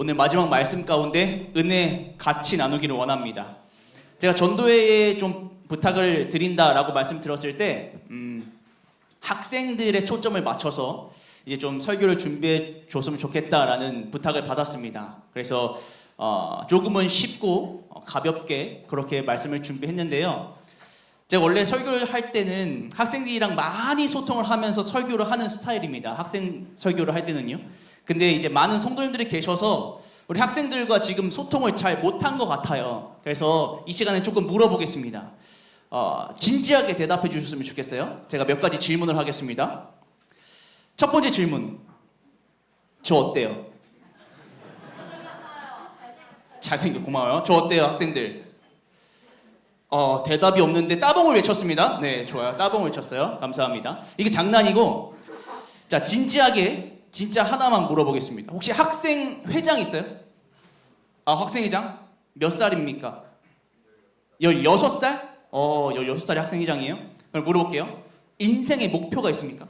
오늘 마지막 말씀 가운데 은혜 같이 나누기를 원합니다. 제가 전도회에 좀 부탁을 드린다라고 말씀드렸을 때 학생들의 초점을 맞춰서 이제 좀 설교를 준비해 줬으면 좋겠다라는 부탁을 받았습니다. 그래서 조금은 쉽고 가볍게 그렇게 말씀을 준비했는데요. 제가 원래 설교를 할 때는 학생들이랑 많이 소통을 하면서 설교를 하는 스타일입니다. 학생 설교를 할 때는요. 근데 이제 많은 성도님들이 계셔서 우리 학생들과 지금 소통을 잘 못한 것 같아요. 그래서 이 시간에 조금 물어보겠습니다. 진지하게 대답해 주셨으면 좋겠어요. 제가 몇 가지 질문을 하겠습니다. 첫 번째 질문. 저 어때요? 잘생겼어요. 고마워요. 저 어때요, 학생들? 대답이 없는데 따봉을 외쳤습니다. 네, 좋아요. 따봉을 외쳤어요. 감사합니다. 이게 장난이고, 자, 진지하게 진짜 하나만 물어보겠습니다. 혹시 학생 회장 있어요? 학생회장? 몇 살입니까? 16살? 16살이 학생회장이에요? 그럼 물어볼게요. 인생의 목표가 있습니까?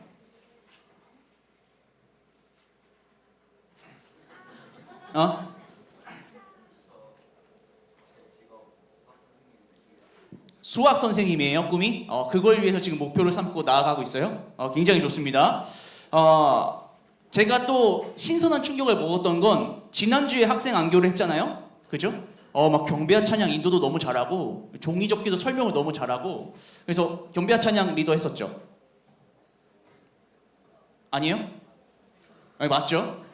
수학 선생님이에요, 꿈이? 그걸 위해서 지금 목표를 삼고 나아가고 있어요? 굉장히 좋습니다. 제가 또 신선한 충격을 먹었던 건 지난주에 학생 안교를 했잖아요? 그죠? 막 경배와 찬양 인도도 너무 잘하고 종이 접기도 설명을 너무 잘하고 그래서 경배와 찬양 리더 했었죠? 아니에요? 맞죠?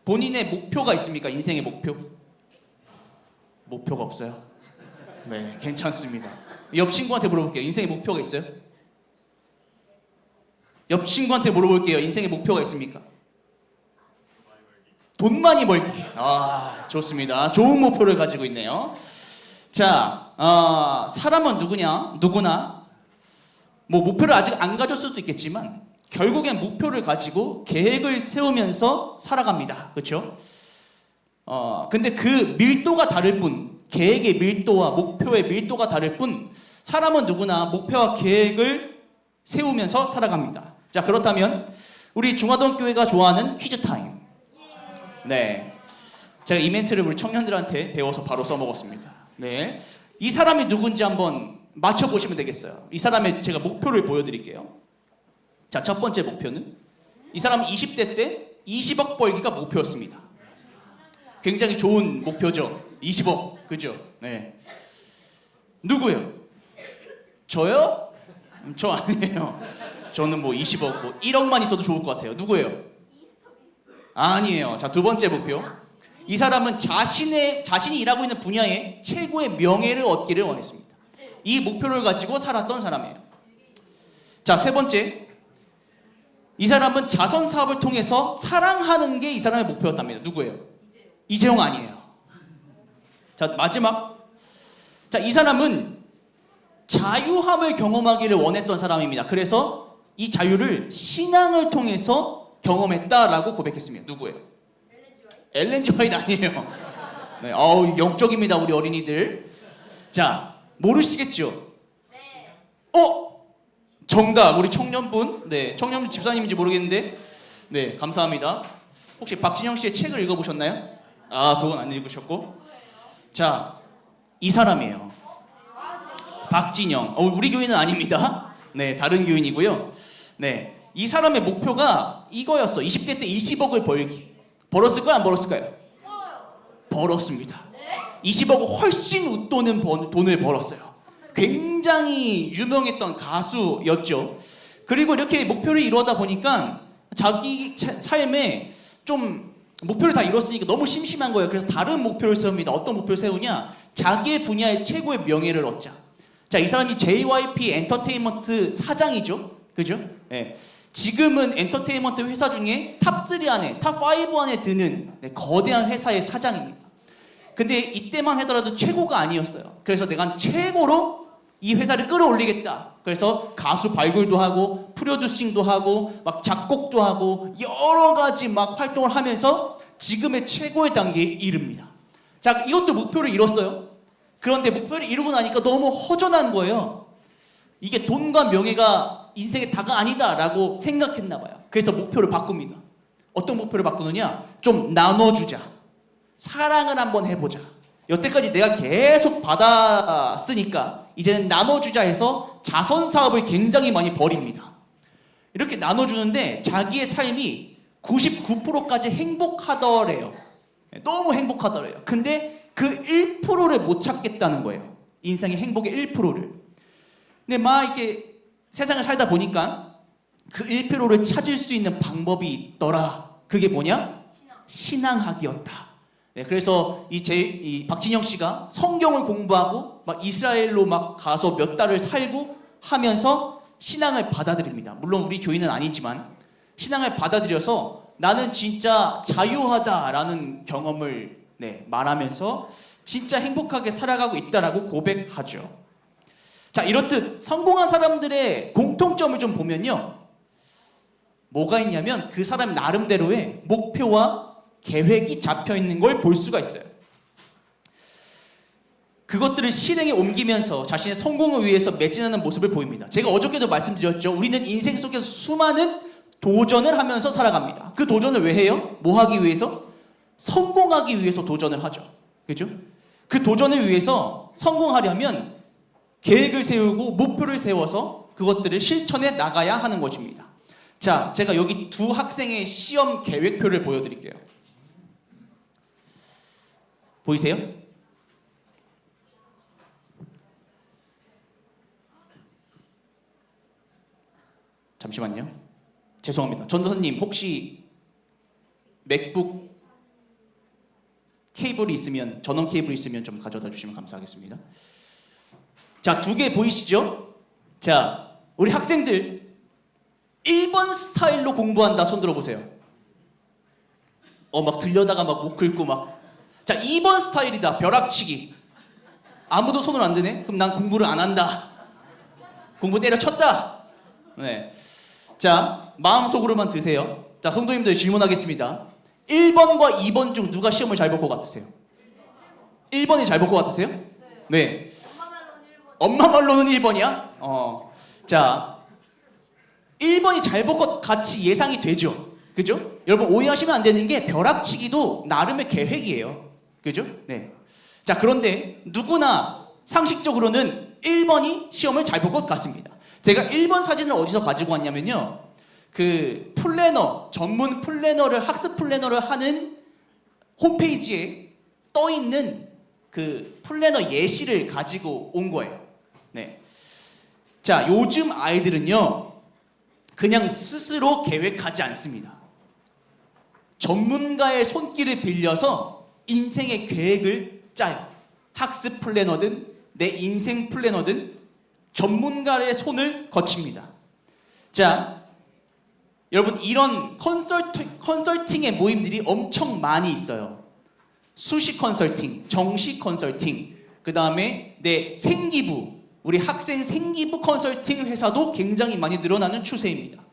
본인의 목표가 있습니까? 인생의 목표? 목표가 없어요? 네, 괜찮습니다. 옆 친구한테 물어볼게요. 인생의 목표가 있어요? 옆 친구한테 물어볼게요. 인생의 목표가 있습니까? 돈 많이 벌기. 좋습니다. 좋은 목표를 가지고 있네요. 자, 사람은 누구나 뭐 목표를 아직 안 가졌을 수도 있겠지만 결국엔 목표를 가지고 계획을 세우면서 살아갑니다. 그렇죠? 근데 그 밀도가 다를 뿐, 계획의 밀도와 목표의 밀도가 다를 뿐 사람은 누구나 목표와 계획을 세우면서 살아갑니다. 자, 그렇다면 우리 중화동 교회가 좋아하는 퀴즈 타임. 네, 제가 이 멘트를 우리 청년들한테 배워서 바로 써먹었습니다. 네, 이 사람이 누군지 한번 맞춰보시면 되겠어요. 이 사람의 제가 목표를 보여드릴게요. 자, 첫 번째 목표는 이 사람은 20대 때 20억 벌기가 목표였습니다. 굉장히 좋은 목표죠. 20억, 그죠? 네. 누구요? 저요? 저 아니에요. 저는 뭐 20억, 뭐 1억만 있어도 좋을 것 같아요. 누구예요? 아니에요. 자, 두 번째 목표. 이 사람은 자신이 일하고 있는 분야에 최고의 명예를 얻기를 원했습니다. 이 목표를 가지고 살았던 사람이에요. 자, 세 번째. 이 사람은 자선 사업을 통해서 사랑하는 게 이 사람의 목표였답니다. 누구예요? 이재용 아니에요. 자, 마지막. 자, 이 사람은 자유함을 경험하기를 원했던 사람입니다. 그래서 이 자유를 신앙을 통해서 경험했다라고 고백했습니다. 누구예요? 엘렌 지 화이트 아니에요. 네, 영적입니다, 우리 어린이들. 자, 모르시겠죠? 네. 정답, 우리 청년분. 네, 청년분 집사님인지 모르겠는데, 네, 감사합니다. 혹시 박진영 씨의 책을 읽어보셨나요? 그건 안 읽으셨고. 자, 이 사람이에요. 박진영. 우리 교인은 아닙니다. 네, 다른 교인이고요. 네, 이 사람의 목표가 이거였어. 20대 때 20억을 벌기. 벌었을까요? 안 벌었을까요? 벌었습니다. 20억을 훨씬 웃도는 돈을 벌었어요. 굉장히 유명했던 가수였죠. 그리고 이렇게 목표를 이루다 보니까 자기 삶에 좀 목표를 다 이뤘으니까 너무 심심한 거예요. 그래서 다른 목표를 세웁니다. 어떤 목표를 세우냐? 자기의 분야의 최고의 명예를 얻자. 자, 이 사람이 JYP 엔터테인먼트 사장이죠. 그죠? 네. 지금은 엔터테인먼트 회사 중에 탑3 안에, 탑5 안에 드는 거대한 회사의 사장입니다. 근데 이때만 하더라도 최고가 아니었어요. 그래서 내가 최고로 이 회사를 끌어올리겠다. 그래서 가수 발굴도 하고 프로듀싱도 하고 막 작곡도 하고 여러 가지 막 활동을 하면서 지금의 최고의 단계에 이릅니다. 자, 이것도 목표를 이뤘어요. 그런데 목표를 이루고 나니까 너무 허전한 거예요. 이게 돈과 명예가 인생의 다가 아니다라고 생각했나 봐요. 그래서 목표를 바꿉니다. 어떤 목표를 바꾸느냐? 좀 나눠주자. 사랑을 한번 해보자. 여태까지 내가 계속 받았으니까 이제는 나눠주자 해서 자선 사업을 굉장히 많이 벌입니다. 이렇게 나눠주는데 자기의 삶이 99%까지 행복하더래요. 너무 행복하더래요. 근데 그 1%를 못 찾겠다는 거예요. 인생의 행복의 1%를. 근데 막 이렇게 세상을 살다 보니까 그 1%를 찾을 수 있는 방법이 있더라. 그게 뭐냐? 신앙학이었다. 네, 그래서 이 박진영 씨가 성경을 공부하고 막 이스라엘로 막 가서 몇 달을 살고 하면서 신앙을 받아들입니다. 물론 우리 교인은 아니지만 신앙을 받아들여서 나는 진짜 자유하다라는 경험을 말하면서 진짜 행복하게 살아가고 있다라고 고백하죠. 자, 이렇듯 성공한 사람들의 공통점을 좀 보면요. 뭐가 있냐면 그 사람 나름대로의 목표와 계획이 잡혀 있는 걸 볼 수가 있어요. 그것들을 실행에 옮기면서 자신의 성공을 위해서 매진하는 모습을 보입니다. 제가 어저께도 말씀드렸죠. 우리는 인생 속에서 수많은 도전을 하면서 살아갑니다. 그 도전을 왜 해요? 뭐 하기 위해서? 성공하기 위해서 도전을 하죠. 그죠? 그 도전을 위해서 성공하려면 계획을 세우고 목표를 세워서 그것들을 실천해 나가야 하는 것입니다. 자, 제가 여기 두 학생의 시험 계획표를 보여드릴게요. 보이세요? 잠시만요. 죄송합니다. 전도사님 혹시 맥북 케이블이 있으면, 전원 케이블이 있으면 좀 가져다 주시면 감사하겠습니다. 자, 두 개 보이시죠? 자, 우리 학생들 1번 스타일로 공부한다. 손 들어보세요. 막 들려다가 막 목 긁고 막. 자, 2번 스타일이다. 벼락치기. 아무도 손을 안 드네? 그럼 난 공부를 안 한다. 공부 때려쳤다. 네. 자, 마음속으로만 드세요. 자, 성도님들 질문하겠습니다. 1번과 2번 중 누가 시험을 잘 볼 것 같으세요? 1번이 잘 볼 것 같으세요? 네. 엄마 말로는 1번이야? 자, 1번이 잘 볼 것 같이 예상이 되죠? 그죠? 여러분 오해하시면 안 되는 게 벼락치기도 나름의 계획이에요. 그죠? 네. 자, 그런데 누구나 상식적으로는 1번이 시험을 잘 볼 것 같습니다. 제가 1번 사진을 어디서 가지고 왔냐면요. 그 플래너, 전문 플래너를, 학습 플래너를 하는 홈페이지에 떠 있는 그 플래너 예시를 가지고 온 거예요. 네. 자, 요즘 아이들은요, 그냥 스스로 계획하지 않습니다. 전문가의 손길을 빌려서 인생의 계획을 짜요. 학습 플래너든 내 인생 플래너든 전문가의 손을 거칩니다. 자, 여러분 이런 컨설팅의 모임들이 엄청 많이 있어요. 수시 컨설팅, 정시 컨설팅, 그 다음에 내 생기부, 우리 학생 생기부 컨설팅 회사도 굉장히 많이 늘어나는 추세입니다.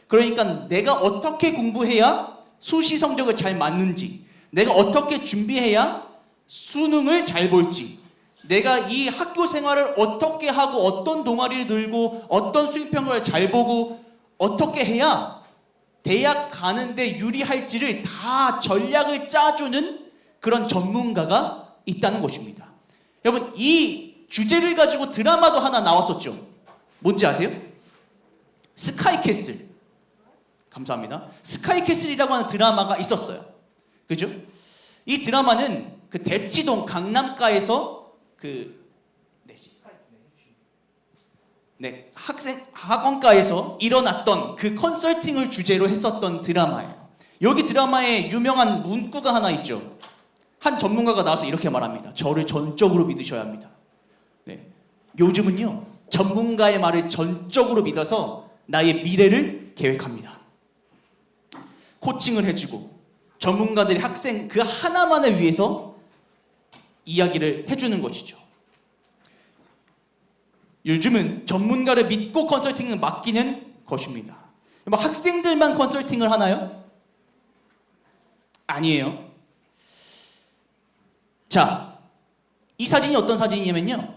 그러니까 내가 어떻게 공부해야 수시 성적을 잘 맞는지, 내가 어떻게 준비해야 수능을 잘 볼지, 내가 이 학교 생활을 어떻게 하고 어떤 동아리를 들고 어떤 수행평가를 잘 보고 어떻게 해야 대학 가는데 유리할지를 다 전략을 짜주는 그런 전문가가 있다는 것입니다. 여러분 이 주제를 가지고 드라마도 하나 나왔었죠. 뭔지 아세요? 스카이캐슬. 감사합니다. 스카이캐슬이라고 하는 드라마가 있었어요. 그죠? 이 드라마는 그 대치동 강남가에서 학원가에서 일어났던 그 컨설팅을 주제로 했었던 드라마예요. 여기 드라마에 유명한 문구가 하나 있죠. 한 전문가가 나와서 이렇게 말합니다. 저를 전적으로 믿으셔야 합니다. 네. 요즘은요, 전문가의 말을 전적으로 믿어서 나의 미래를 계획합니다. 코칭을 해주고 전문가들이 학생 그 하나만을 위해서 이야기를 해주는 것이죠. 요즘은 전문가를 믿고 컨설팅을 맡기는 것입니다. 뭐 학생들만 컨설팅을 하나요? 아니에요. 자, 이 사진이 어떤 사진이냐면요,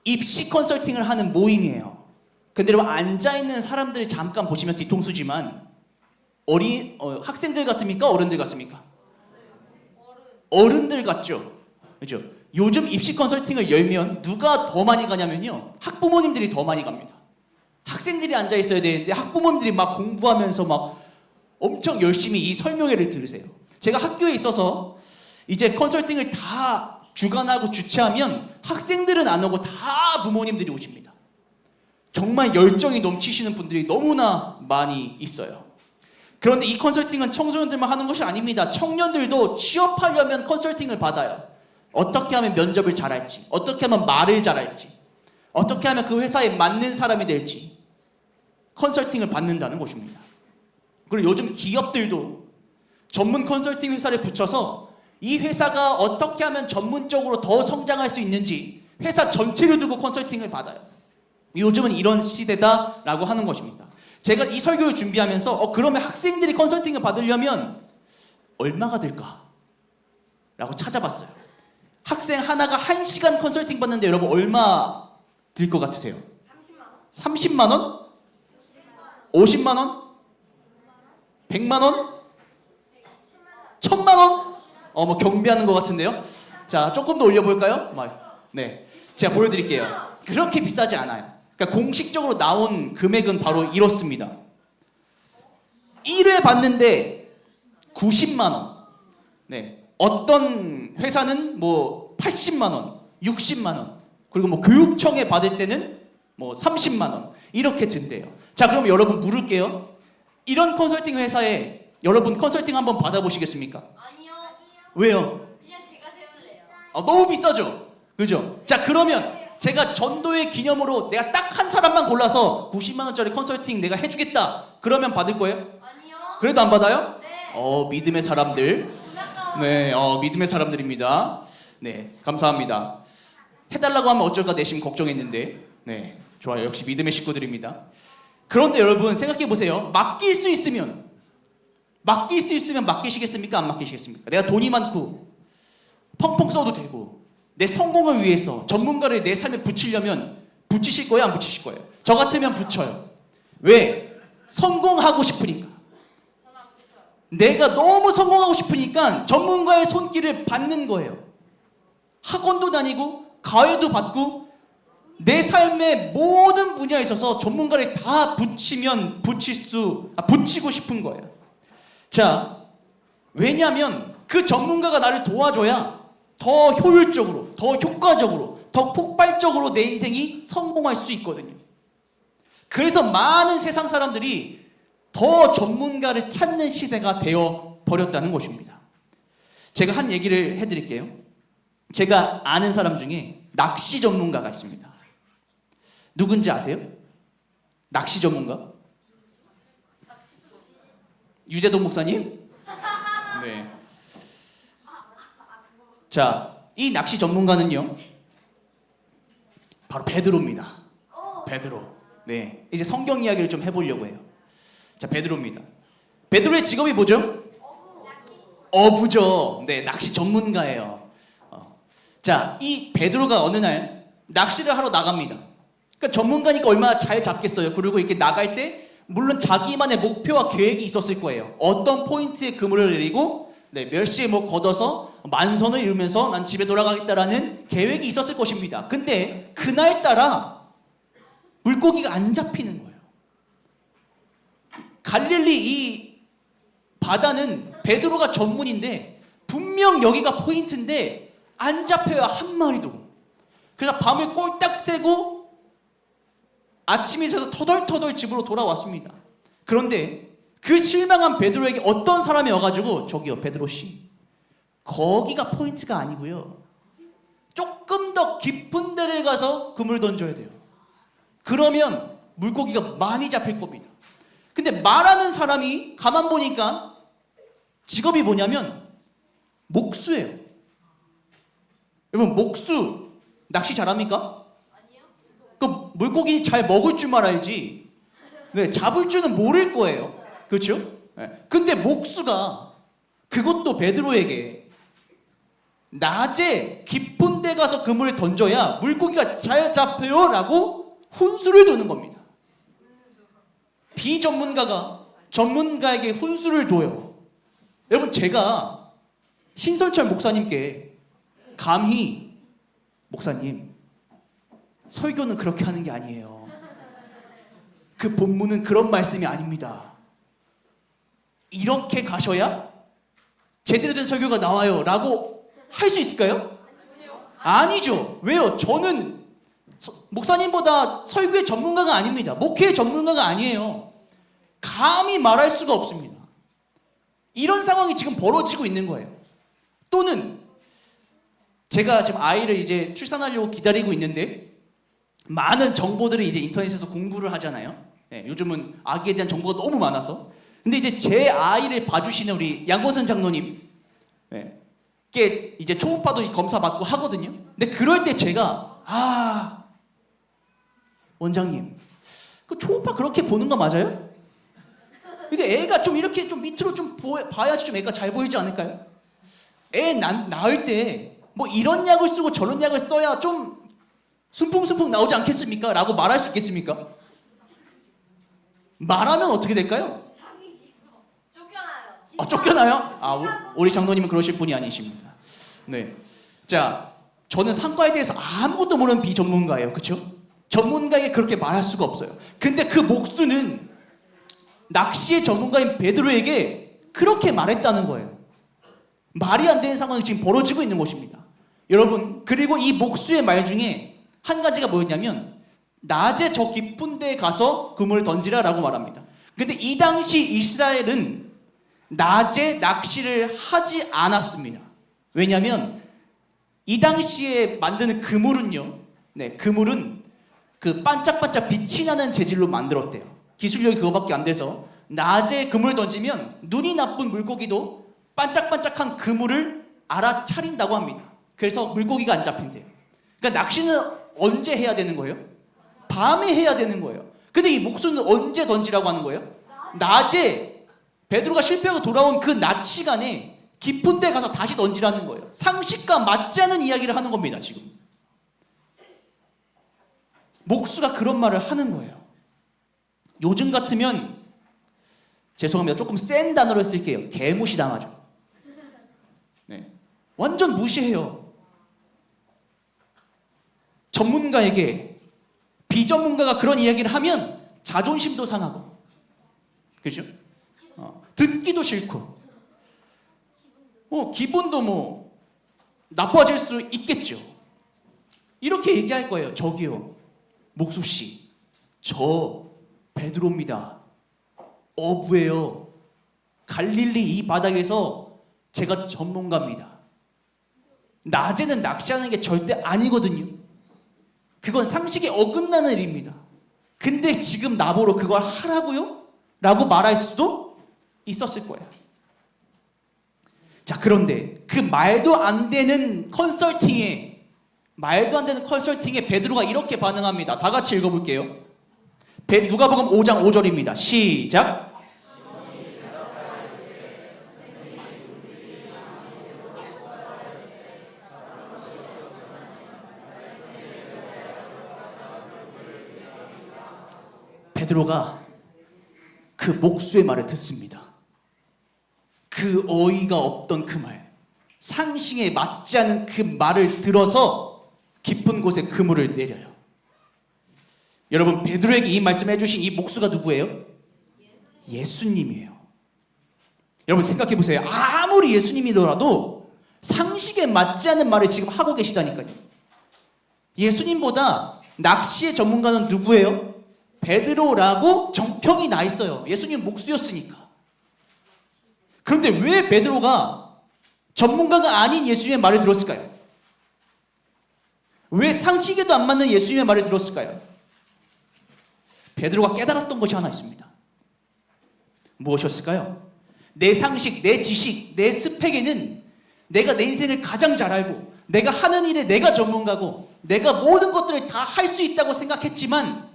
입시 컨설팅을 하는 모임이에요. 근데 여러분 앉아있는 사람들을 잠깐 보시면 뒤통수지만 학생들 같습니까? 어른들 같습니까? 어른들 같죠? 그죠? 요즘 입시 컨설팅을 열면 누가 더 많이 가냐면요. 학부모님들이 더 많이 갑니다. 학생들이 앉아 있어야 되는데 학부모님들이 막 공부하면서 막 엄청 열심히 이 설명회를 들으세요. 제가 학교에 있어서 이제 컨설팅을 다 주관하고 주최하면 학생들은 안 오고 다 부모님들이 오십니다. 정말 열정이 넘치시는 분들이 너무나 많이 있어요. 그런데 이 컨설팅은 청소년들만 하는 것이 아닙니다. 청년들도 취업하려면 컨설팅을 받아요. 어떻게 하면 면접을 잘할지, 어떻게 하면 말을 잘할지, 어떻게 하면 그 회사에 맞는 사람이 될지 컨설팅을 받는다는 것입니다. 그리고 요즘 기업들도 전문 컨설팅 회사를 붙여서 이 회사가 어떻게 하면 전문적으로 더 성장할 수 있는지 회사 전체를 두고 컨설팅을 받아요. 요즘은 이런 시대다라고 하는 것입니다. 제가 이 설교를 준비하면서 그러면 학생들이 컨설팅을 받으려면 얼마가 들까? 라고 찾아봤어요. 학생 하나가 1시간 컨설팅 받는데 여러분 얼마 들 것 같으세요? 30만 원? 50만 원? 100만 원? 1000만 원? 뭐 경비하는 것 같은데요. 자, 조금 더 올려볼까요? 네, 제가 보여드릴게요. 그렇게 비싸지 않아요. 그러니까 공식적으로 나온 금액은 바로 이렇습니다. 1회 받는데 90만 원. 네, 어떤 회사는 뭐 80만 원, 60만 원, 그리고 뭐 교육청에 받을 때는 뭐 30만 원 이렇게 든대요. 자, 그럼 여러분 물을게요. 이런 컨설팅 회사에 여러분 컨설팅 한번 받아보시겠습니까? 아니요. 왜요? 그냥 제가 세울래요. 너무 비싸죠? 그죠? 자, 그러면 제가 전도의 기념으로 내가 딱 한 사람만 골라서 90만 원짜리 컨설팅 내가 해주겠다. 그러면 받을 거예요? 아니요. 그래도 안 받아요? 네. 믿음의 사람들. 몰랐어. 네, 믿음의 사람들입니다. 네, 감사합니다. 해달라고 하면 어쩔까 내심 걱정했는데, 네, 좋아요. 역시 믿음의 식구들입니다. 그런데 여러분 생각해 보세요. 맡길 수 있으면 맡기시겠습니까? 안 맡기시겠습니까? 내가 돈이 많고 펑펑 써도 되고 내 성공을 위해서 전문가를 내 삶에 붙이려면 붙이실 거예요? 안 붙이실 거예요? 저 같으면 붙여요. 왜? 성공하고 싶으니까. 저는 안 붙여요. 내가 너무 성공하고 싶으니까 전문가의 손길을 받는 거예요. 학원도 다니고 과외도 받고 내 삶의 모든 분야에 있어서 전문가를 다 붙이고 싶은 거예요. 자, 왜냐하면 그 전문가가 나를 도와줘야 더 효율적으로, 더 효과적으로, 더 폭발적으로 내 인생이 성공할 수 있거든요. 그래서 많은 세상 사람들이 더 전문가를 찾는 시대가 되어 버렸다는 것입니다. 제가 한 얘기를 해드릴게요. 제가 아는 사람 중에 낚시 전문가가 있습니다. 누군지 아세요? 낚시 전문가? 유대동 목사님? 네. 자, 이 낚시 전문가는요, 바로 베드로입니다. 베드로. 네, 이제 성경 이야기를 좀 해보려고 해요. 자, 베드로입니다. 베드로의 직업이 뭐죠? 어부죠. 네, 낚시 전문가예요. 자, 이 베드로가 어느 날 낚시를 하러 나갑니다. 그러니까 전문가니까 얼마나 잘 잡겠어요. 그리고 이렇게 나갈 때 물론 자기만의 목표와 계획이 있었을 거예요. 어떤 포인트에 그물을 내리고 몇 시에 뭐 걷어서 만선을 이루면서 난 집에 돌아가겠다라는 계획이 있었을 것입니다. 근데 그날따라 물고기가 안 잡히는 거예요. 갈릴리 이 바다는 베드로가 전문인데 분명 여기가 포인트인데 안 잡혀요. 한 마리도. 그래서 밤을 꼴딱 새고 아침에 자서 터덜터덜 집으로 돌아왔습니다. 그런데 그 실망한 베드로에게 어떤 사람이 와가지고 저기요 베드로씨, 거기가 포인트가 아니고요, 조금 더 깊은 데를 가서 그물 던져야 돼요. 그러면 물고기가 많이 잡힐 겁니다. 근데 말하는 사람이 가만 보니까 직업이 뭐냐면 목수예요. 여러분, 목수 낚시 잘합니까? 아니요. 그 물고기 잘 먹을 줄 알아야지. 네, 잡을 줄은 모를 거예요. 그렇죠? 네. 근데 목수가 그것도 베드로에게 낮에 깊은 데 가서 그물을 던져야 물고기가 잘 잡혀요 라고 훈수를 두는 겁니다. 비전문가가 전문가에게 훈수를 둬요. 여러분, 제가 신설철 목사님께 감히 목사님 설교는 그렇게 하는 게 아니에요. 그 본문은 그런 말씀이 아닙니다. 이렇게 가셔야 제대로 된 설교가 나와요 라고 할 수 있을까요? 아니죠. 왜요? 저는 목사님보다 설교의 전문가가 아닙니다. 목회의 전문가가 아니에요. 감히 말할 수가 없습니다. 이런 상황이 지금 벌어지고 있는 거예요. 또는 제가 지금 아이를 이제 출산하려고 기다리고 있는데 많은 정보들을 이제 인터넷에서 공부를 하잖아요. 네, 요즘은 아기에 대한 정보가 너무 많아서. 근데 이제 제 아이를 봐주시는 우리 양건선 장로님, 네, 께 이제 초음파도 검사 받고 하거든요. 근데 그럴 때 제가 원장님, 그 초음파 그렇게 보는 거 맞아요? 이게 애가 좀 이렇게 좀 밑으로 좀 봐야지 좀 애가 잘 보이지 않을까요? 애 낳을 때 뭐 이런 약을 쓰고 저런 약을 써야 좀 순풍순풍 나오지 않겠습니까? 라고 말할 수 있겠습니까? 말하면 어떻게 될까요? 쫓겨나요. 쫓겨나요? 우리 장로님은 그러실 분이 아니십니다. 네. 자, 저는 상과에 대해서 아무것도 모르는 비전문가예요. 그렇죠? 전문가에게 그렇게 말할 수가 없어요. 근데 그 목수는 낚시의 전문가인 베드로에게 그렇게 말했다는 거예요. 말이 안 되는 상황이 지금 벌어지고 있는 것입니다. 여러분, 그리고 이 목수의 말 중에 한 가지가 뭐였냐면 낮에 저 깊은 데에 가서 그물을 던지라라고 말합니다. 근데 이 당시 이스라엘은 낮에 낚시를 하지 않았습니다. 왜냐하면 이 당시에 만드는 그물은요, 네, 그물은 그 반짝반짝 빛이 나는 재질로 만들었대요. 기술력이 그거밖에 안 돼서 낮에 그물을 던지면 눈이 나쁜 물고기도 반짝반짝한 그물을 알아차린다고 합니다. 그래서 물고기가 안 잡힌대요. 그러니까 낚시는 언제 해야 되는 거예요? 밤에 해야 되는 거예요. 근데 이 목수는 언제 던지라고 하는 거예요? 낮에 베드로가 실패하고 돌아온 그 낮 시간에 깊은 데 가서 다시 던지라는 거예요. 상식과 맞지 않은 이야기를 하는 겁니다, 지금. 목수가 그런 말을 하는 거예요. 요즘 같으면 죄송합니다. 조금 센 단어를 쓸게요. 개무시 당하죠. 네. 완전 무시해요. 전문가에게 비전문가가 그런 이야기를 하면 자존심도 상하고, 그죠? 듣기도 싫고, 기분도 뭐 나빠질 수 있겠죠. 이렇게 얘기할 거예요. 저기요, 목수씨, 저 베드로입니다. 어부예요. 갈릴리 이 바닥에서 제가 전문가입니다. 낮에는 낚시하는 게 절대 아니거든요. 그건 상식에 어긋나는 일입니다. 근데 지금 나보러 그걸 하라고요? 라고 말할 수도 있었을 거예요. 자, 그런데 그 말도 안 되는 컨설팅에 베드로가 이렇게 반응합니다. 다 같이 읽어볼게요. 누가복음 5장 5절입니다. 시작. 베드로가 그 목수의 말을 듣습니다. 그 어이가 없던 그 말, 상식에 맞지 않은 그 말을 들어서 깊은 곳에 그물을 내려요. 여러분, 베드로에게 이 말씀을 해주신 이 목수가 누구예요? 예수님이에요. 여러분 생각해 보세요. 아무리 예수님이더라도 상식에 맞지 않은 말을 지금 하고 계시다니까요. 예수님보다 낚시의 전문가는 누구예요? 베드로라고 정평이 나 있어요. 예수님 목수였으니까. 그런데 왜 베드로가 전문가가 아닌 예수님의 말을 들었을까요? 왜 상식에도 안 맞는 예수님의 말을 들었을까요? 베드로가 깨달았던 것이 하나 있습니다. 무엇이었을까요? 내 상식, 내 지식, 내 스펙에는 내가 내 인생을 가장 잘 알고, 내가 하는 일에 내가 전문가고, 내가 모든 것들을 다 할 수 있다고 생각했지만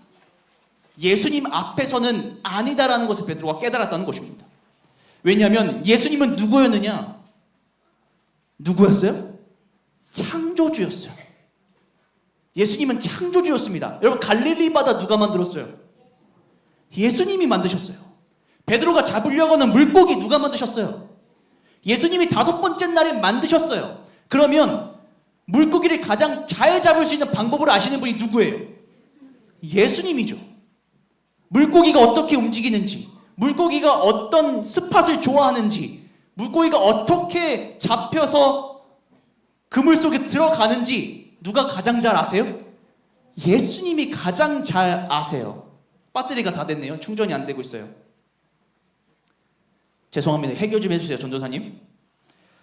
예수님 앞에서는 아니다라는 것을 베드로가 깨달았다는 것입니다. 왜냐하면 예수님은 누구였느냐? 누구였어요? 창조주였어요. 예수님은 창조주였습니다. 여러분, 갈릴리 바다 누가 만들었어요? 예수님이 만드셨어요. 베드로가 잡으려고 하는 물고기 누가 만드셨어요? 예수님이 5번째 날에 만드셨어요. 그러면 물고기를 가장 잘 잡을 수 있는 방법을 아시는 분이 누구예요? 예수님이죠. 물고기가 어떻게 움직이는지, 물고기가 어떤 스팟을 좋아하는지, 물고기가 어떻게 잡혀서 그물 속에 들어가는지 누가 가장 잘 아세요? 예수님이 가장 잘 아세요. 배터리가 다 됐네요. 충전이 안 되고 있어요. 죄송합니다. 해결 좀 해주세요, 전도사님.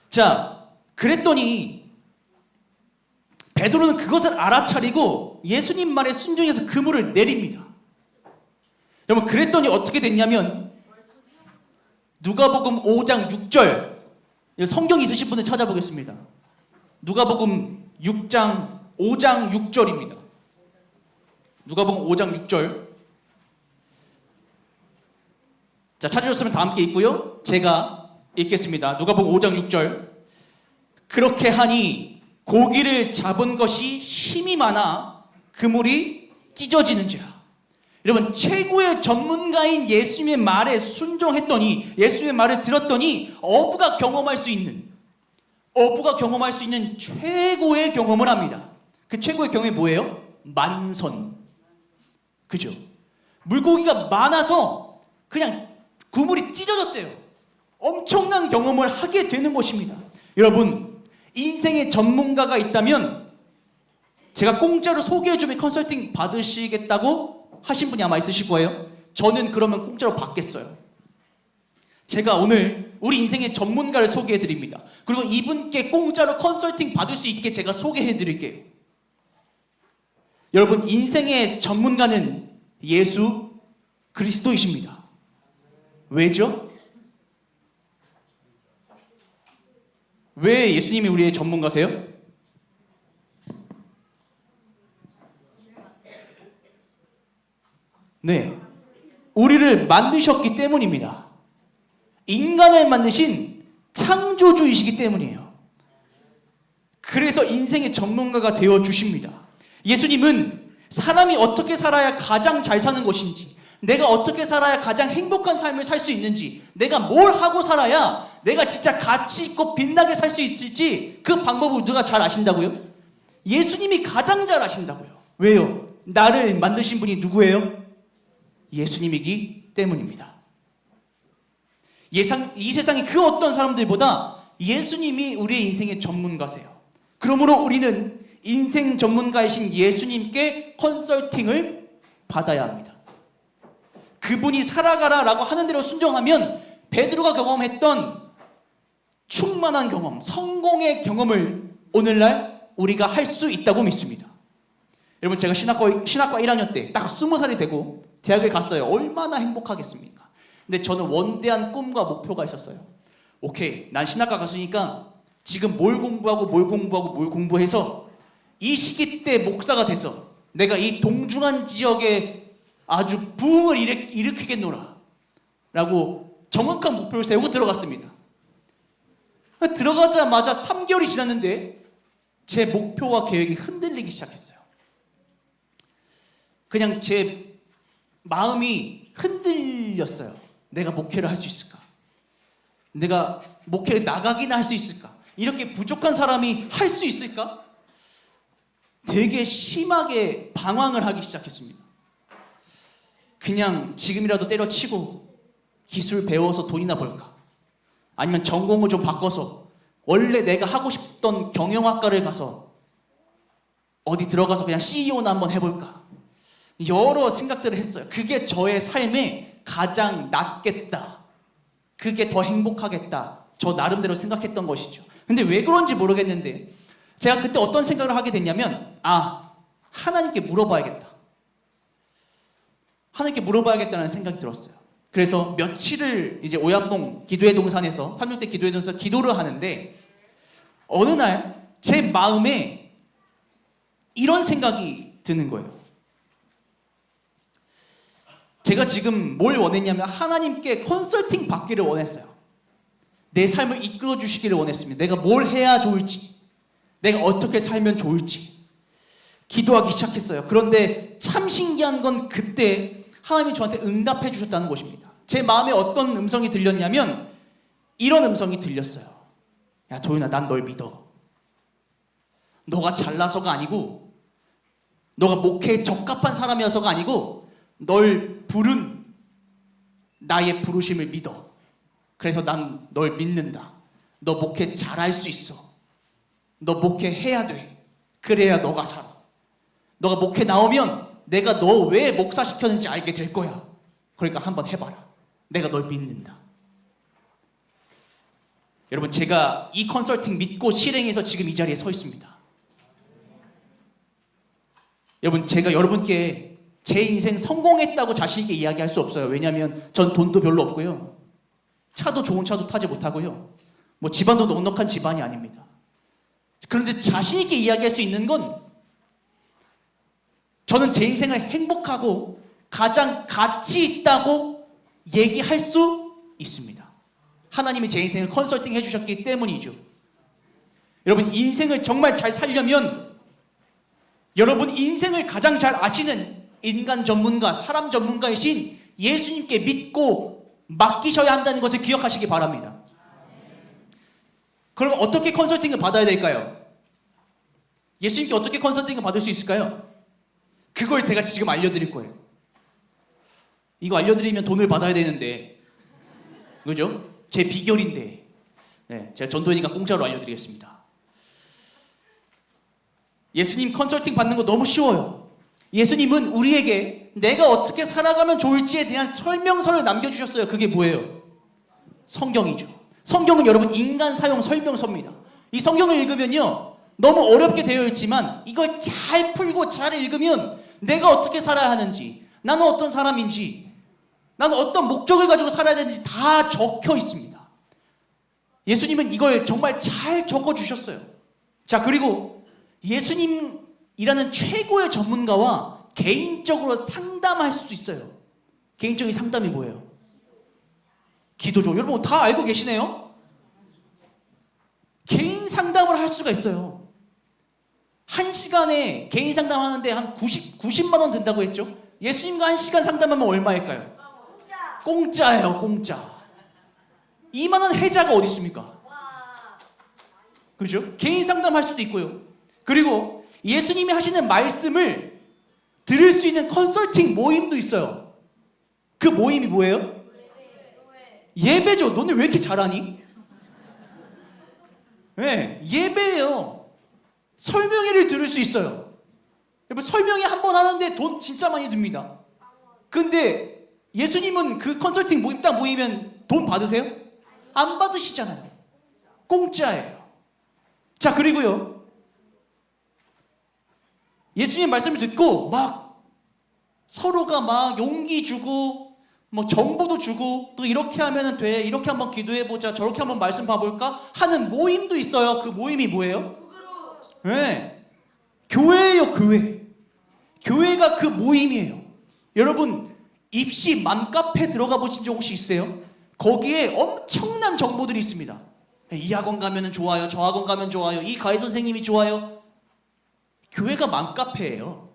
자, 그랬더니 베드로는 그것을 알아차리고 예수님 말에 순종해서 그물을 내립니다. 여러분, 그랬더니 어떻게 됐냐면 누가복음 5장 6절, 성경 있으신 분들 찾아보겠습니다. 누가복음 5장 6절입니다. 누가복음 5장 6절. 자, 찾으셨으면 다 함께 읽고요. 제가 읽겠습니다. 누가복음 5장 6절. 그렇게 하니 고기를 잡은 것이 힘이 많아 그물이 찢어지는지라. 여러분, 최고의 전문가인 예수님의 말에 순종했더니, 예수님의 말을 들었더니 어부가 경험할 수 있는 최고의 경험을 합니다. 그 최고의 경험이 뭐예요? 만선. 그죠? 물고기가 많아서 그냥 그물이 찢어졌대요. 엄청난 경험을 하게 되는 것입니다. 여러분, 인생의 전문가가 있다면 제가 공짜로 소개해주면 컨설팅 받으시겠다고 하신 분이 아마 있으실 거예요. 저는 그러면 공짜로 받겠어요. 제가 오늘 우리 인생의 전문가를 소개해드립니다. 그리고 이분께 공짜로 컨설팅 받을 수 있게 제가 소개해드릴게요. 여러분, 인생의 전문가는 예수 그리스도이십니다. 왜죠? 왜 예수님이 우리의 전문가세요? 네, 우리를 만드셨기 때문입니다. 인간을 만드신 창조주이시기 때문이에요. 그래서 인생의 전문가가 되어 주십니다. 예수님은 사람이 어떻게 살아야 가장 잘 사는 것인지, 내가 어떻게 살아야 가장 행복한 삶을 살 수 있는지, 내가 뭘 하고 살아야 내가 진짜 가치 있고 빛나게 살 수 있을지, 그 방법을 누가 잘 아신다고요? 예수님이 가장 잘 아신다고요. 왜요? 나를 만드신 분이 누구예요? 예수님이기 때문입니다. 이 세상의 그 어떤 사람들보다 예수님이 우리의 인생의 전문가세요. 그러므로 우리는 인생 전문가이신 예수님께 컨설팅을 받아야 합니다. 그분이 살아가라 라고 하는 대로 순종하면 베드로가 경험했던 충만한 경험, 성공의 경험을 오늘날 우리가 할 수 있다고 믿습니다. 여러분, 제가 신학과 1학년 때 딱 20살이 되고 대학을 갔어요. 얼마나 행복하겠습니까? 근데 저는 원대한 꿈과 목표가 있었어요. 오케이, 난 신학과 갔으니까 지금 뭘 공부해서 이 시기 때 목사가 돼서 내가 이 동중한 지역에 아주 부흥을 일으키겠노라 라고 정확한 목표를 세우고 들어갔습니다. 들어가자마자 3개월이 지났는데 제 목표와 계획이 흔들리기 시작했어요. 그냥 제 마음이 흔들렸어요. 내가 목회를 할 수 있을까? 내가 목회를 나가기나 할 수 있을까? 이렇게 부족한 사람이 할 수 있을까? 되게 심하게 방황을 하기 시작했습니다. 그냥 지금이라도 때려치고 기술 배워서 돈이나 벌까? 아니면 전공을 좀 바꿔서 원래 내가 하고 싶던 경영학과를 가서 어디 들어가서 그냥 CEO나 한번 해볼까? 여러 생각들을 했어요. 그게 저의 삶에 가장 낫겠다. 그게 더 행복하겠다. 저 나름대로 생각했던 것이죠. 근데 왜 그런지 모르겠는데 제가 그때 어떤 생각을 하게 됐냐면 하나님께 물어봐야겠다. 하나님께 물어봐야겠다는 생각이 들었어요. 그래서 며칠을 이제 오야봉 기도의 동산에서 36대 기도의 동산에서 기도를 하는데 어느 날 제 마음에 이런 생각이 드는 거예요. 제가 지금 뭘 원했냐면 하나님께 컨설팅 받기를 원했어요. 내 삶을 이끌어 주시기를 원했습니다. 내가 뭘 해야 좋을지, 내가 어떻게 살면 좋을지 기도하기 시작했어요. 그런데 참 신기한 건 그때 하나님이 저한테 응답해 주셨다는 것입니다. 제 마음에 어떤 음성이 들렸냐면 이런 음성이 들렸어요. 야, 도윤아, 난 널 믿어. 너가 잘나서가 아니고, 너가 목회에 적합한 사람이어서가 아니고, 널 부른 나의 부르심을 믿어. 그래서 난 널 믿는다. 너 목회 잘할 수 있어. 너 목회 해야 돼. 그래야 너가 살아. 너가 목회 나오면 내가 너 왜 목사 시켰는지 알게 될 거야. 그러니까 한번 해봐라. 내가 널 믿는다. 여러분, 제가 이 컨설팅 믿고 실행해서 지금 이 자리에 서 있습니다. 여러분, 제가 여러분께 제 인생 성공했다고 자신 있게 이야기할 수 없어요. 왜냐하면 전 돈도 별로 없고요. 차도 좋은 차도 타지 못하고요. 뭐 집안도 넉넉한 집안이 아닙니다. 그런데 자신 있게 이야기할 수 있는 건 저는 제 인생을 행복하고 가장 가치 있다고 얘기할 수 있습니다. 하나님이 제 인생을 컨설팅 해주셨기 때문이죠. 여러분, 인생을 정말 잘 살려면 여러분 인생을 가장 잘 아시는 인간 전문가, 사람 전문가이신 예수님께 믿고 맡기셔야 한다는 것을 기억하시기 바랍니다. 그럼 어떻게 컨설팅을 받아야 될까요? 예수님께 어떻게 컨설팅을 받을 수 있을까요? 그걸 제가 지금 알려드릴 거예요. 이거 알려드리면 돈을 받아야 되는데, 그죠? 제 비결인데, 네, 제가 전도인이니까 공짜로 알려드리겠습니다. 예수님 컨설팅 받는 거 너무 쉬워요. 예수님은 우리에게 내가 어떻게 살아가면 좋을지에 대한 설명서를 남겨주셨어요. 그게 뭐예요? 성경이죠. 성경은 여러분 인간 사용 설명서입니다. 이 성경을 읽으면요, 너무 어렵게 되어 있지만 이걸 잘 풀고 잘 읽으면 내가 어떻게 살아야 하는지, 나는 어떤 사람인지, 나는 어떤 목적을 가지고 살아야 되는지 다 적혀 있습니다. 예수님은 이걸 정말 잘 적어주셨어요. 자, 그리고 예수님이라는 최고의 전문가와 개인적으로 상담할 수도 있어요. 개인적인 상담이 뭐예요? 기도죠. 여러분 다 알고 계시네요? 개인 상담을 할 수가 있어요. 1시간에 개인 상담하는데 한 90만 원 든다고 했죠? 예수님과 1시간 상담하면 얼마일까요? 공짜예요, 공짜. 2만 원 해자가 어디 있습니까? 그렇죠? 개인 상담할 수도 있고요. 그리고 예수님이 하시는 말씀을 들을 수 있는 컨설팅 모임도 있어요. 그 모임이 뭐예요? 예배죠. 너네 왜 이렇게 잘하니? 네, 예배예요. 설명회를 들을 수 있어요. 여러분, 설명회 한 번 하는데 돈 진짜 많이 듭니다. 근데 예수님은 그 컨설팅 모임 딱 모이면 돈 받으세요? 안 받으시잖아요. 공짜예요. 자, 그리고요, 예수님 말씀을 듣고 막 서로가 막 용기 주고 뭐 정보도 주고, 또 이렇게 하면 돼, 이렇게 한번 기도해보자, 저렇게 한번 말씀 봐볼까 하는 모임도 있어요. 그 모임이 뭐예요? 네, 교회예요. 교회가 그 모임이에요. 여러분, 입시 맘카페 들어가 보신 적 혹시 있어요? 거기에 엄청난 정보들이 있습니다. 이 학원 가면 좋아요, 저 학원 가면 좋아요, 이 과외 선생님이 좋아요. 교회가 맘카페예요.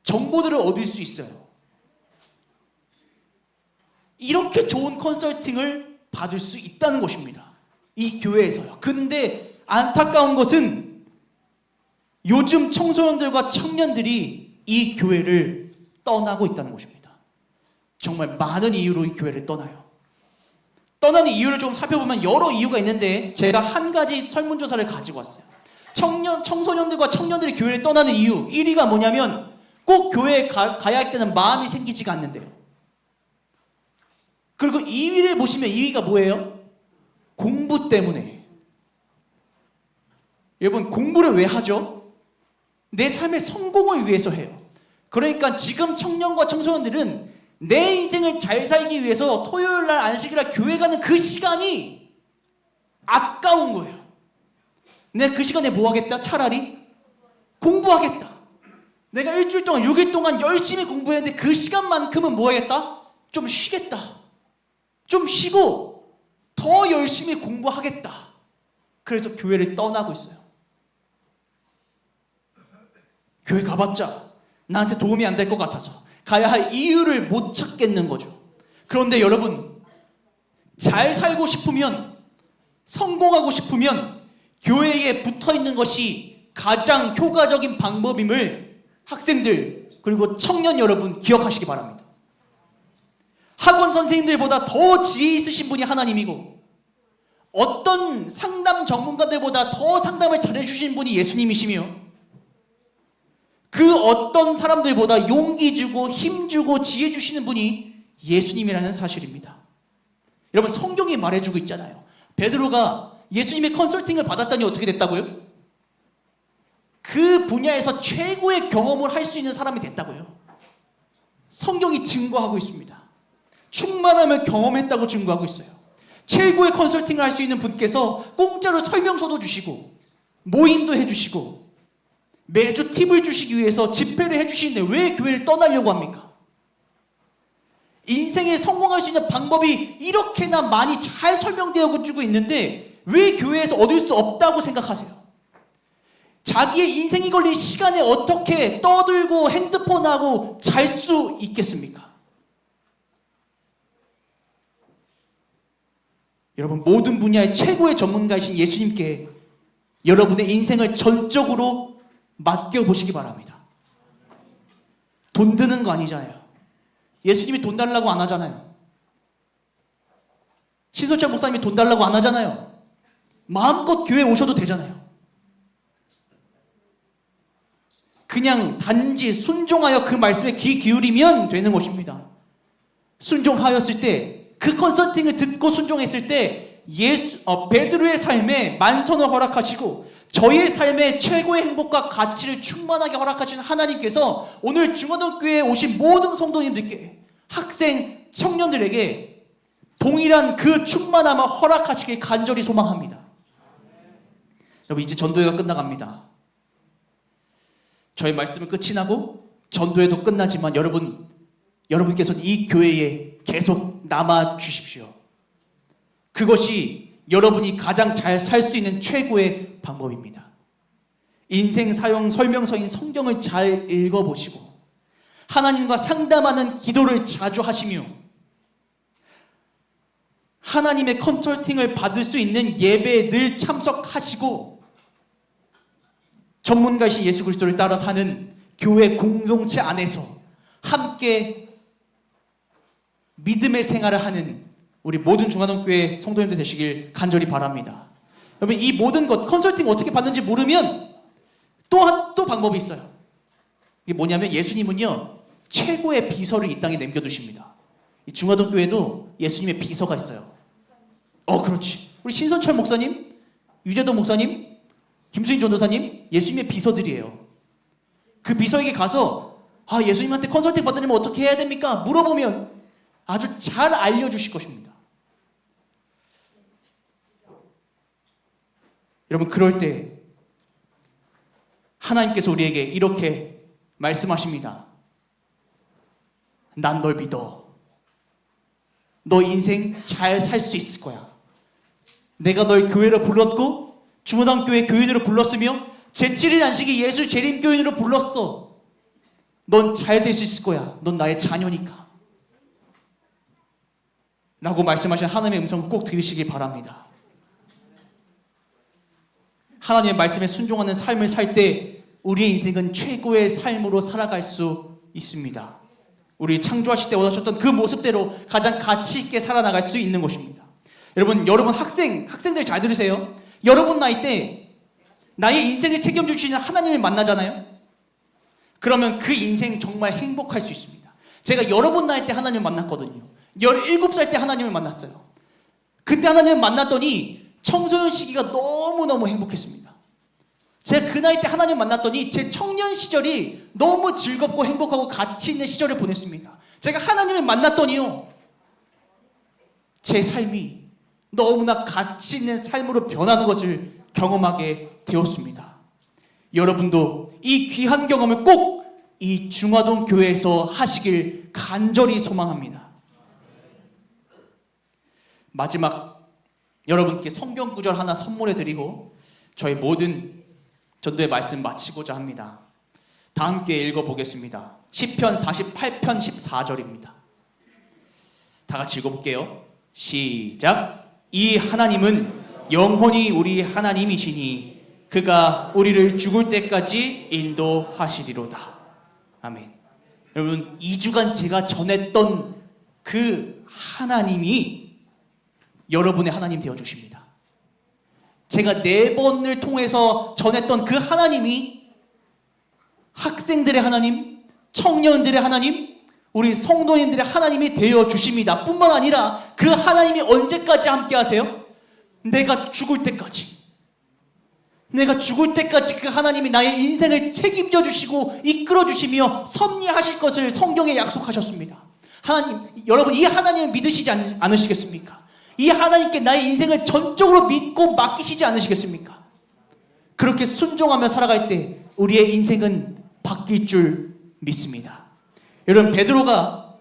정보들을 얻을 수 있어요. 이렇게 좋은 컨설팅을 받을 수 있다는 것입니다. 이 교회에서요. 근데 안타까운 것은 요즘 청소년들과 청년들이 이 교회를 떠나고 있다는 것입니다. 정말 많은 이유로 이 교회를 떠나요. 떠나는 이유를 좀 살펴보면 여러 이유가 있는데 제가 한 가지 설문조사를 가지고 왔어요. 청소년들과 청년들이 교회를 떠나는 이유 1위가 뭐냐면 꼭 교회에 가야 할 때는 마음이 생기지가 않는데요. 그리고 2위를 보시면 2위가 뭐예요? 공부 때문에. 여러분, 공부를 왜 하죠? 내 삶의 성공을 위해서 해요. 그러니까 지금 청년과 청소년들은 내 인생을 잘 살기 위해서 토요일날 안식일날 교회 가는 그 시간이 아까운 거예요. 내가 그 시간에 뭐 하겠다? 차라리 공부하겠다. 내가 일주일 동안 6일 동안 열심히 공부했는데 그 시간만큼은 뭐 하겠다? 좀 쉬겠다. 좀 쉬고 더 열심히 공부하겠다. 그래서 교회를 떠나고 있어요. 교회 가봤자 나한테 도움이 안 될 것 같아서 가야 할 이유를 못 찾겠는 거죠. 그런데 여러분, 잘 살고 싶으면, 성공하고 싶으면 교회에 붙어 있는 것이 가장 효과적인 방법임을 학생들 그리고 청년 여러분 기억하시기 바랍니다. 학원 선생님들보다 더 지혜 있으신 분이 하나님이고, 어떤 상담 전문가들보다 더 상담을 잘해주신 분이 예수님이시며, 그 어떤 사람들보다 용기 주고 힘 주고 지혜 주시는 분이 예수님이라는 사실입니다. 여러분, 성경이 말해주고 있잖아요. 베드로가 예수님의 컨설팅을 받았더니 어떻게 됐다고요? 그 분야에서 최고의 경험을 할 수 있는 사람이 됐다고요. 성경이 증거하고 있습니다. 충만함을 경험했다고 증거하고 있어요. 최고의 컨설팅을 할 수 있는 분께서 공짜로 설명서도 주시고 모임도 해주시고 매주 팁을 주시기 위해서 집회를 해주시는데 왜 교회를 떠나려고 합니까? 인생에 성공할 수 있는 방법이 이렇게나 많이 잘 설명되어 주고 있는데 왜 교회에서 얻을 수 없다고 생각하세요? 자기의 인생이 걸린 시간에 어떻게 떠들고 핸드폰하고 잘 수 있겠습니까? 여러분, 모든 분야의 최고의 전문가이신 예수님께 여러분의 인생을 전적으로 맡겨보시기 바랍니다. 돈 드는 거 아니잖아요. 예수님이 돈 달라고 안 하잖아요. 신설찬 목사님이 돈 달라고 안 하잖아요. 마음껏 교회 오셔도 되잖아요. 그냥 단지 순종하여 그 말씀에 귀 기울이면 되는 것입니다. 순종하였을 때, 그 컨설팅을 듣고 순종했을 때 베드로의 삶에 만선을 허락하시고 저의 삶에 최고의 행복과 가치를 충만하게 허락하시는 하나님께서 오늘 중화동교회에 오신 모든 성도님들께, 학생, 청년들에게 동일한 그 충만함을 허락하시길 간절히 소망합니다. 여러분, 이제 전도회가 끝나갑니다. 저의 말씀은 끝이 나고 전도회도 끝나지만 여러분께서는 이 교회에 계속 남아 주십시오. 그것이 여러분이 가장 잘 살 수 있는 최고의 방법입니다. 인생 사용 설명서인 성경을 잘 읽어보시고 하나님과 상담하는 기도를 자주 하시며 하나님의 컨설팅을 받을 수 있는 예배에 늘 참석하시고 전문가이신 예수 그리스도를 따라 사는 교회 공동체 안에서 함께 믿음의 생활을 하는 우리 모든 중화동교회 성도님들 되시길 간절히 바랍니다. 여러분, 이 모든 것, 컨설팅 어떻게 받는지 모르면 또 방법이 있어요. 이게 뭐냐면 예수님은요, 최고의 비서를 이 땅에 남겨두십니다. 이 중화동교회도 예수님의 비서가 있어요. 그렇지. 우리 신선철 목사님, 유재동 목사님, 김수인 전도사님, 예수님의 비서들이에요. 그 비서에게 가서 예수님한테 컨설팅 받으려면 어떻게 해야 됩니까? 물어보면 아주 잘 알려주실 것입니다. 여러분, 그럴 때 하나님께서 우리에게 이렇게 말씀하십니다. 난 널 믿어. 너 인생 잘 살 수 있을 거야. 내가 널 교회로 불렀고 중화당교회 교인으로 불렀으며 제7일 안식이 예수 재림교인으로 불렀어. 넌 잘 될 수 있을 거야. 넌 나의 자녀니까. 라고 말씀하신 하나님의 음성을 꼭 들으시기 바랍니다. 하나님의 말씀에 순종하는 삶을 살 때 우리의 인생은 최고의 삶으로 살아갈 수 있습니다. 우리 창조하실 때 원하셨던 그 모습대로 가장 가치 있게 살아나갈 수 있는 것입니다. 여러분 학생들 잘 들으세요. 여러분 나이 때 나의 인생을 책임주시는 하나님을 만나잖아요. 그러면 그 인생 정말 행복할 수 있습니다. 제가 여러분 나이 때 하나님을 만났거든요. 17살 때 하나님을 만났어요. 그때 하나님을 만났더니 청소년 시기가 너무너무 행복했습니다. 제가 그 나이 때 하나님 만났더니 제 청년 시절이 너무 즐겁고 행복하고 가치 있는 시절을 보냈습니다. 제가 하나님을 만났더니요, 제 삶이 너무나 가치 있는 삶으로 변하는 것을 경험하게 되었습니다. 여러분도 이 귀한 경험을 꼭 이 중화동 교회에서 하시길 간절히 소망합니다. 마지막 여러분께 성경 구절 하나 선물해 드리고 저희 모든 전도의 말씀 마치고자 합니다. 다 함께 읽어보겠습니다. 시편 48편 14절입니다. 다 같이 읽어볼게요. 시작. 이 하나님은 영원히 우리 하나님이시니 그가 우리를 죽을 때까지 인도하시리로다. 아멘. 여러분, 2주간 제가 전했던 그 하나님이 여러분의 하나님 되어 주십니다. 제가 4번을 통해서 전했던 그 하나님이 학생들의 하나님, 청년들의 하나님, 우리 성도님들의 하나님이 되어 주십니다. 뿐만 아니라 그 하나님이 언제까지 함께 하세요? 내가 죽을 때까지. 내가 죽을 때까지 그 하나님이 나의 인생을 책임져 주시고 이끌어 주시며 섭리하실 것을 성경에 약속하셨습니다. 하나님, 여러분 이 하나님을 믿으시지 않으시겠습니까? 이 하나님께 나의 인생을 전적으로 믿고 맡기시지 않으시겠습니까? 그렇게 순종하며 살아갈 때 우리의 인생은 바뀔 줄 믿습니다. 여러분, 베드로가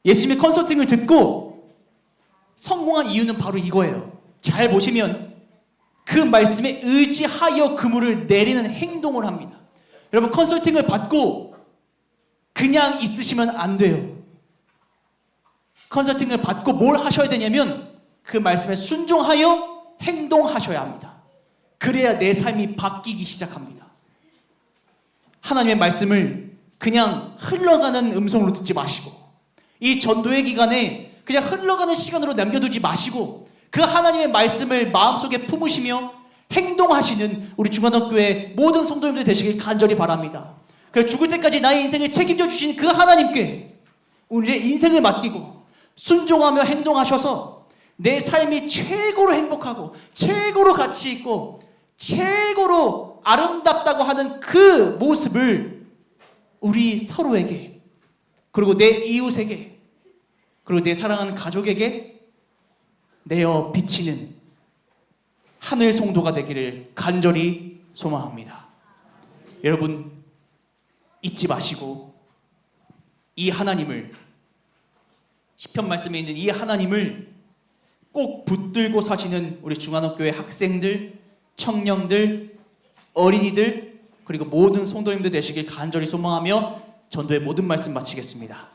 예수님의 컨설팅을 듣고 성공한 이유는 바로 이거예요. 잘 보시면 그 말씀에 의지하여 그물을 내리는 행동을 합니다. 여러분, 컨설팅을 받고 그냥 있으시면 안 돼요. 컨설팅을 받고 뭘 하셔야 되냐면 그 말씀에 순종하여 행동하셔야 합니다. 그래야 내 삶이 바뀌기 시작합니다. 하나님의 말씀을 그냥 흘러가는 음성으로 듣지 마시고, 이 전도의 기간에 그냥 흘러가는 시간으로 남겨두지 마시고 그 하나님의 말씀을 마음속에 품으시며 행동하시는 우리 중앙교회 모든 성도님들 되시길 간절히 바랍니다. 그래서 죽을 때까지 나의 인생을 책임져 주신 그 하나님께 우리의 인생을 맡기고 순종하며 행동하셔서 내 삶이 최고로 행복하고 최고로 가치 있고 최고로 아름답다고 하는 그 모습을 우리 서로에게, 그리고 내 이웃에게, 그리고 내 사랑하는 가족에게 내어 비치는 하늘 성도가 되기를 간절히 소망합니다. 여러분, 잊지 마시고 이 하나님을, 시편 말씀에 있는 이 하나님을 꼭 붙들고 사시는 우리 중앙교회 학생들, 청년들, 어린이들, 그리고 모든 성도님들 되시길 간절히 소망하며 전도의 모든 말씀 마치겠습니다.